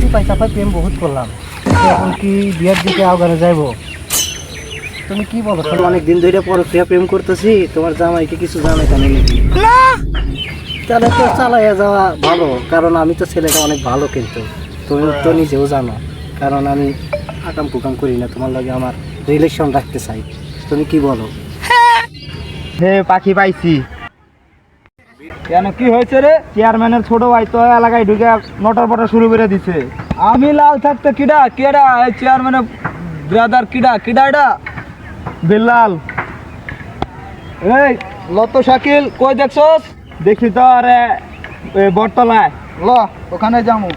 চিপাই চাপাই প্রেম বহুত করলাম, এখন কি বিয়ের দিকে আগারে যাইব? তুমি কি বলো? অনেকদিন ধরে পরক্রিয়া প্রেম করতেছি, তোমার জামাইকে কিছু জানাই কেন নাকি? তাহলে তো চালাইয়া যাওয়া ভালো, কারণ আমি তো ছেলেটা অনেক ভালো, কিন্তু তুমি তো নিজেও জানো, কারণ আমি আকাম কুকাম করি না, তোমার লাগে আমার রিলেশন রাখতে চাই। তুমি কি বলো? হে পাখি পাইছি। কেন কি হয়েছে রে? চেয়ারম্যানের ছোট ভাই তো এলাকায় ঢুকে নটার পটা শুরু করে দিছে। আমি লাল থাকতে কিডা কেডা এই চেয়ারম্যানের ব্রাদার কিডা কিডা এটা? বিল্লাল। এই লত শাকিল কই দেখছস? দেখি তো আরে বটতলায় ল, ওখানে যামু।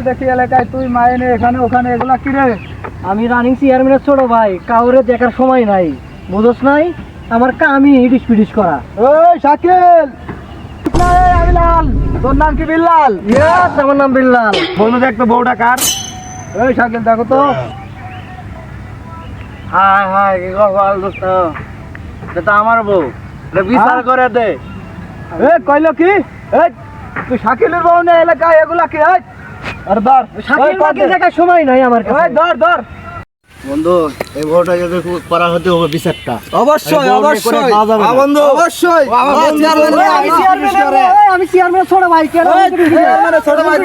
দেখি এলাকায় তুই মাইনে এখানে ওখানে এগুলা কি রে? আমি রানিং চেয়ারম্যানের ছোট ভাই, কাউরে দেখার সময় নাই, বুঝোস নাই? আমার কামই হিডিস পিডিস করা। ওই শাকিল, আমি লাল। তোর নাম কি বিল্লাল? ইয়েস, আমার নাম বিল্লাল। বলু দেখ তো বউটা কার? ওই শাকিল দেখো তো। হাই হাই, কি গল দোস্ত, এটা আমার বউ, এটা বিচার করে দে। এ কইলো কি? এই তুই শাকিলের বউ না এলাকায় এগুলা কি? এই আর ধর শাকিল বাকি দেখার সময় নাই আমার কাছে। এই ধর ধর। বন্ধু, এই বউটা যদি করা হতে হবে বিচারটা। অবশ্যই অবশ্যই বন্ধু, অবশ্যই আমি চেয়ারম্যান ছোট ভাই, কেন ছোট ভাই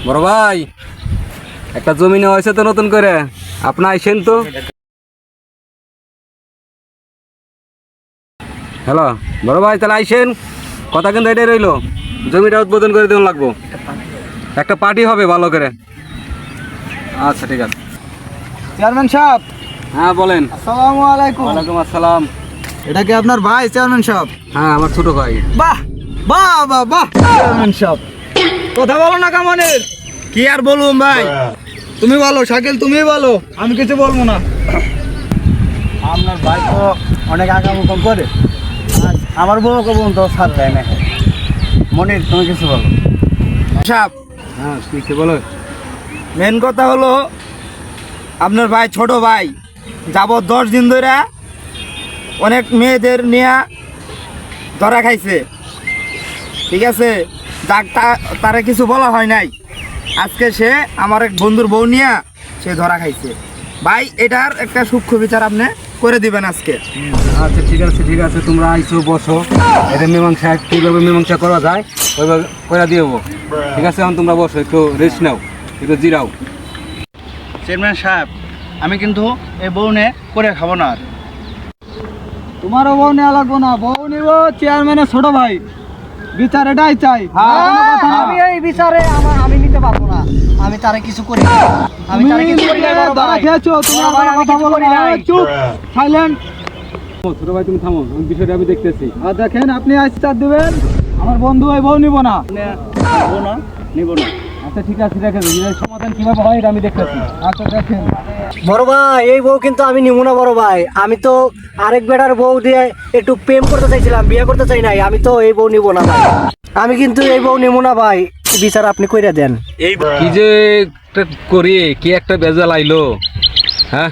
বড় ভাই, একটা জমি নেওয়া হয়েছে তো নতুন করে, আপনি আইসেন তো। হ্যালো বড় ভাই, তাহলে আইসেন, কথা কিন্তু এটাই রইলো, জমিটা উদ্বোধন করে দেওয়া লাগবো, একটা পার্টি হবে ভালো করে। আচ্ছা ঠিক আছে। চেয়ারম্যান সাহেব। হ্যাঁ বলেন। আসসালামু আলাইকুম। ওয়ালাইকুম আসসালাম। এটা কি আপনার ভাই চেয়ারম্যান সাহেব? হ্যাঁ আমার ছোট ভাই। বাহ বাহ বাহ বাহ। চেয়ারম্যান সাহেব কথা বলো না কামানের। কি আর বলুন ভাই, তুমি বলো শাকিল, তুমি বলো, আমি কিছু বলবো না। আপনার ভাই তো অনেক আগামুখম করে, আর আমার বউকে বলতো সার দেয় না। মনির, তুমি কিছু বলো। সাহেব হ্যাঁ কিছু বলো। মেন কথা হলো আপনার ভাই ছোট ভাই যাবত 10 দিন ধরে অনেক মেয়েদের নিয়ে ধরা খাইছে, ঠিক আছে? যাক তারা কিছু বলা হয় নাই, আজকে সে আমার এক বন্ধুর বউ নিয়ে সে ধরা খাইছে। ভাই এটার একটা সূক্ষ্ম বিচার আপনি করে দিবেন আজকে। আচ্ছা ঠিক আছে ঠিক আছে, তোমরা আইসো বসো, এটা মীমাংসা কীভাবে মীমাংসা করা যায় ওইভাবে করে দিয়ে দেবো, ঠিক আছে? এখন তোমরা বসো, একটু রেস্ট নাও, একটু জিরাও। চেয়ারম্যান সাহেব, আমি কিন্তু এই বউ নিয়ে করে খাবো না। আর তোমারও বউ নেওয়া লাগবো না, বউ নিব চেয়ারম্যানের ছোট ভাই, বিচার এটাই চাই। আমি এই বিচারে আমি নিতে পারবো না, আমি তারে কিছু করি না, আমি তারে কিছু করি না। ধরা খেয়েছো, তোমরা ভাই, আমি কথা কিছু বলো করি না, নাই। চুপ সাইলেন্ট। ছোট ভাই তুমি থামো, আমি বিষয়টা আমি দেখতেছি। আর দেখেন আপনি আইসটার দিবেন, আমার বন্ধু এই বউ নিব না। নিবো না, নিবো না। আচ্ছা ঠিক আছে, দেখেন এর সমাধান কিভাবে হয় এটা আমি দেখতেছি। আচ্ছা দেখেন বড় ভাই, এই বউ কিন্তু আমি নিবো না। বড় ভাই, আমি তো আরেক বেটার বউ দিয়ে একটু প্রেম করতে চাইছিলাম, বিয়ে করতে চাই নাই। আমি তো এই বউ নিবো না ভাই, আমি কিন্তু এই বউ নিবো না ভাই, বিচার আপনি কইরা দেন। কি যে একটা করি, কি একটা বেজাল আইলো, হ্যাঁ?